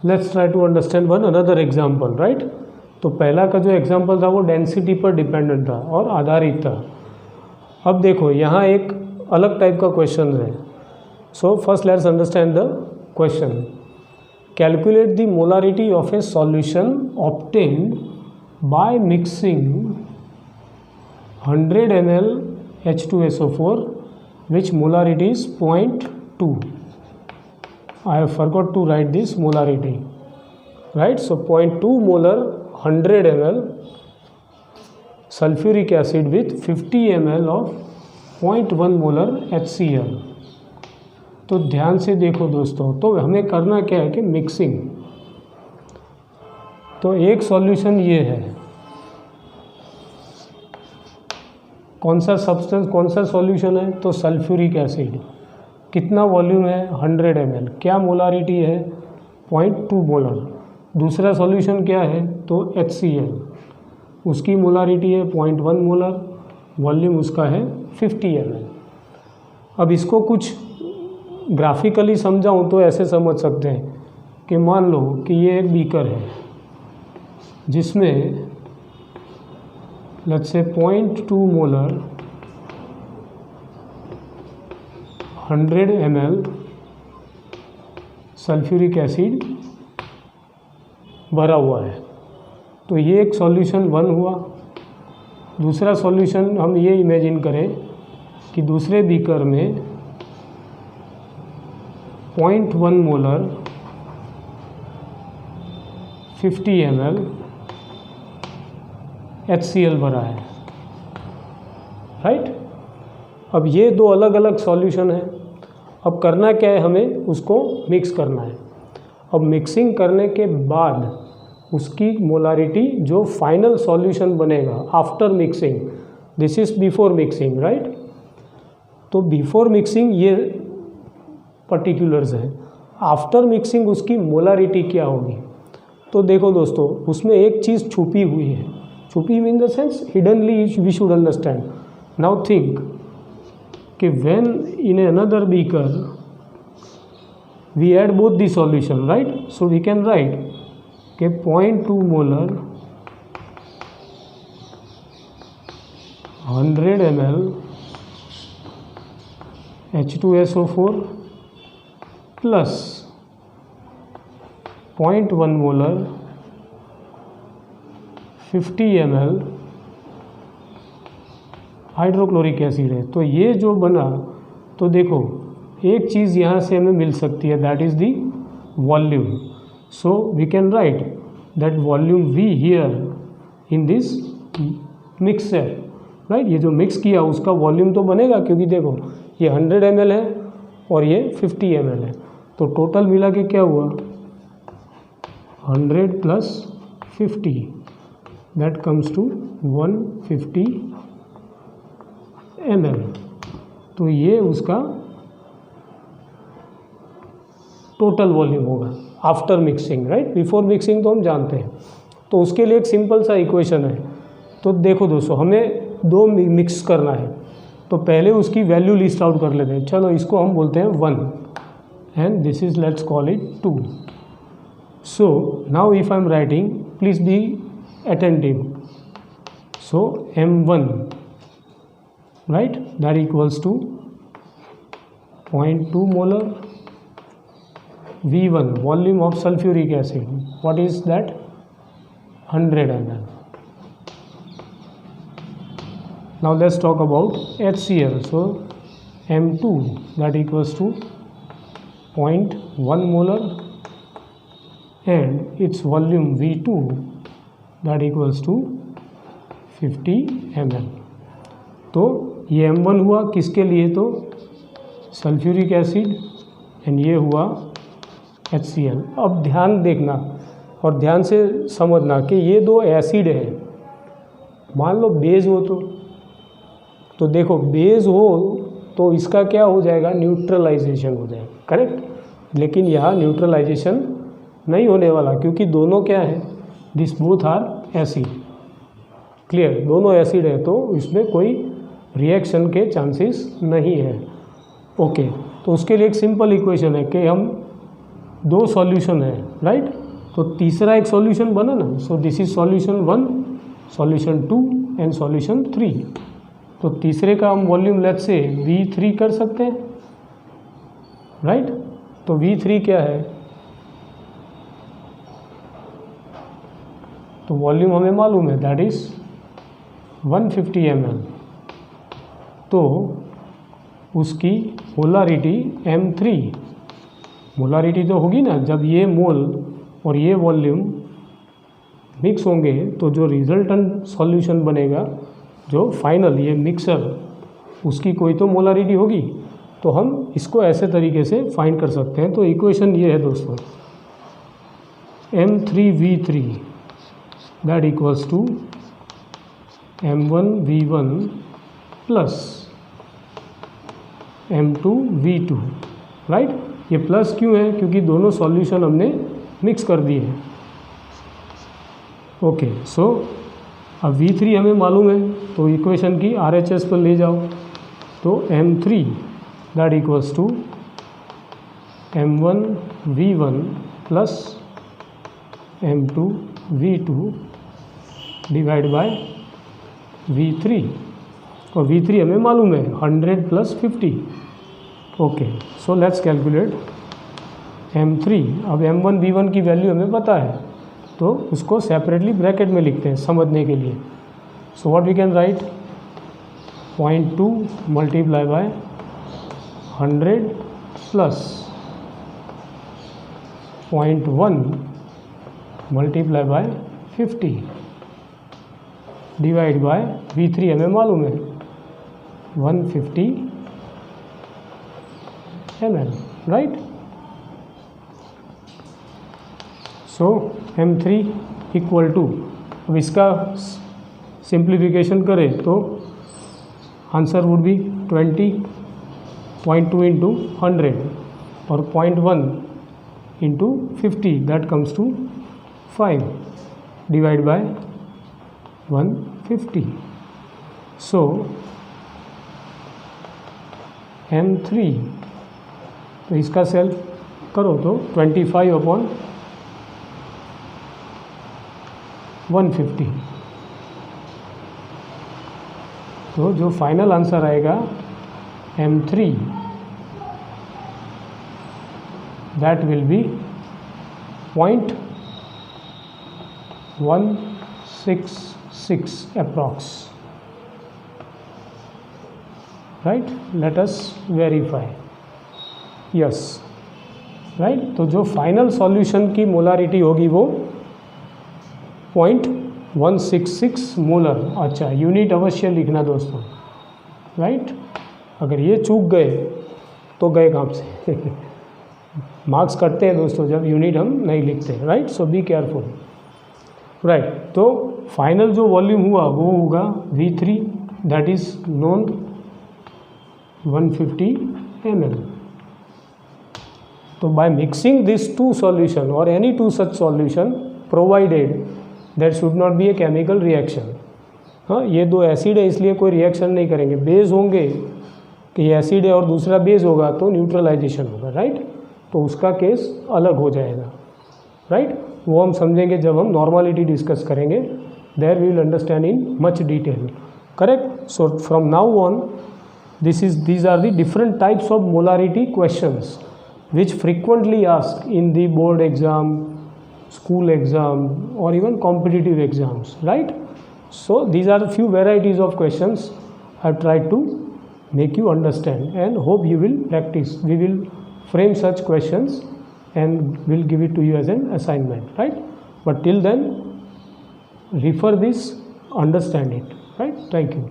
Let's try to understand one another example, right. तो पहला का जो एग्जाम्पल था वो डेंसिटी पर डिपेंडेंट था और आधारित था। अब देखो यहाँ एक अलग टाइप का क्वेश्चन है। So first let's understand the question. Calculate the molarity of A solution obtained by mixing 100 ml H2SO4 which molarity is 0.2. I have forgot to write this molarity, right? So 0.2 molar 100 ml sulfuric acid with 50 ml of 0.1 molar HCl। तो ध्यान से देखो दोस्तों, तो हमें करना क्या है कि मिक्सिंग। तो एक सॉल्यूशन ये है, कौन सा सब्सटेंस, कौन सा सॉल्यूशन है, तो सल्फ्यूरिक एसिड। कितना वॉल्यूम है, 100 ml। क्या मोलारिटी है, 0.2 मोलर। दूसरा सॉल्यूशन क्या है, तो HCl, उसकी मोलारिटी है 0.1 मोलर, वॉल्यूम उसका है 50 ml। अब इसको कुछ ग्राफिकली समझाऊं तो ऐसे समझ सकते हैं कि मान लो कि ये एक बीकर है जिसमें let's say 0.2 molar 100 ml sulphuric acid भरा हुआ है। तो ये एक सॉल्यूशन 1 हुआ। दूसरा सॉल्यूशन हम ये इमेजिन करें कि दूसरे बीकर में 0.1 मोलर 50 ml HCl भरा है, राइट। अब ये दो अलग अलग सॉल्यूशन है। अब करना क्या है, हमें उसको मिक्स करना है। अब मिक्सिंग करने के बाद उसकी मोलारिटी जो फाइनल सॉल्यूशन बनेगा after mixing, this is before mixing, right. तो बिफोर मिक्सिंग ये पर्टिकुलर्स हैं। आफ्टर मिक्सिंग उसकी मोलारिटी क्या होगी। तो देखो दोस्तों, उसमें एक चीज़ छुपी हुई है। छुपी in the sense hiddenly we should understand. Now think कि when in another beaker we add both the solution, right. So we can write कि 0.2 मोलर 100 ml H2SO4 प्लस 0.1 मोलर 50 ml हाइड्रोक्लोरिक एसिड है। तो ये जो बना, तो देखो एक चीज़ यहाँ से हमें मिल सकती है, that is the volume. So we can write that volume V here in this mixer, right. ये जो मिक्स किया उसका वॉल्यूम तो बनेगा, क्योंकि देखो ये 100 ml है और ये 50 ml है। तो टोटल मिला के क्या हुआ, 100 plus 50, that comes to 150 ml। तो ये उसका टोटल वॉल्यूम होगा after mixing, right. Before mixing तो हम जानते हैं। तो उसके लिए एक सिंपल सा इक्वेशन है। तो देखो दोस्तों, हमें दो मिक्स करना है, तो पहले उसकी वैल्यू लिस्ट आउट कर लेते हैं। चलो इसको हम बोलते हैं 1 and this is let's call it 2। So now if I am writing, please be attentive. So M1, right, that equals to 0.2 molar V1, volume of sulfuric acid. What is that? 100 ml. Now let's talk about HCl. So M2, that equals to 0.1 molar and its volume V2, that equals to 50 ml. तो ये M1 हुआ किसके लिए, तो sulphuric acid, and ये हुआ HCl। अब ध्यान देखना और ध्यान से समझना कि ये दो एसिड है। मान लो बेस हो तो देखो बेस हो तो इसका क्या हो जाएगा, न्यूट्रलाइजेशन हो जाएगा, करेक्ट। लेकिन यहाँ न्यूट्रलाइजेशन नहीं होने वाला, क्योंकि दोनों क्या है, this both are acid, clear, दोनों एसिड है, तो इसमें कोई रिएक्शन के चांसेस नहीं है। ओके, तो उसके लिए एक सिंपल इक्वेशन है कि हम दो सॉल्यूशन है, राइट। तो तीसरा एक सॉल्यूशन बना ना, so this is solution 1, solution 2 and solution 3। तो तीसरे का हम वॉल्यूम लेट्स से V3 कर सकते हैं, राइट। तो V3 क्या है, तो वॉल्यूम हमें मालूम है, दैट इज 150 ml। तो उसकी मोलारिटी M3, मोलारिटी तो होगी ना, जब ये मोल और ये वॉल्यूम मिक्स होंगे तो जो रिजल्टेंट सॉल्यूशन बनेगा, जो फाइनल ये मिक्सर, उसकी कोई तो मोलारिटी होगी। तो हम इसको ऐसे तरीके से फाइंड कर सकते हैं। तो इक्वेशन ये है दोस्तों, M3V3 that equals to M1V1 plus M2V2, राइट। ये प्लस क्यों है, क्योंकि दोनों सॉल्यूशन हमने मिक्स कर दिए हैं। ओके, सो अब V3 हमें मालूम है, तो इक्वेशन की RHS पर ले जाओ। तो M3 that equals to M1V1 plus M2V2 divide by V3, और V3 हमें मालूम है 100 plus 50। Okay, so let's calculate M3। अब M1V1 की वैल्यू हमें पता है, तो उसको सेपरेटली ब्रैकेट में लिखते हैं समझने के लिए। So what we can write, 0.2 multiply by 100 plus 0.1 multiply by 50 divide by V3 हमें मालूम है 150 ml, right. So M3 equal to, अब इसका सिंप्लीफिकेशन करें तो आंसर वुड बी 20.2 इंटू 100 और 0.1 into 50 that comes to 5 divide by 150। So M3, तो इसका सेल्फ करो तो 25/150। तो जो फाइनल आंसर आएगा M3 that will be 0.166 approx, right. Let us verify, yes, right. तो जो फाइनल सॉल्यूशन की मोलारिटी होगी वो 0.166 मोलर। अच्छा, यूनिट अवश्य लिखना दोस्तों, राइट। अगर ये चूक गए तो गए काम से मार्क्स कटते हैं दोस्तों जब यूनिट हम नहीं लिखते, right. So be careful, right. तो फाइनल जो वॉल्यूम हुआ वो होगा V3 that is known 150 ml। तो by mixing these two solution or any two such solution provided that should not be a chemical reaction, हाँ, ये दो एसिड है इसलिए कोई रिएक्शन नहीं करेंगे, बेस होंगे कि ये एसिड है और दूसरा बेस होगा तो न्यूट्रलाइजेशन होगा, राइट। तो उसका केस अलग हो जाएगा, राइट। वो हम समझेंगे जब हम नॉर्मलिटी डिस्कस करेंगे, there we will understand in much detail, correct. So from now on these are the different types of molarity questions which frequently asked in the board exam, school exam or even competitive exams, right. So these are few varieties of questions I have tried to make you understand and hope you will practice. We will frame such questions and will give it to you as an assignment, right. But till then refer this, understand it, right. Thank you.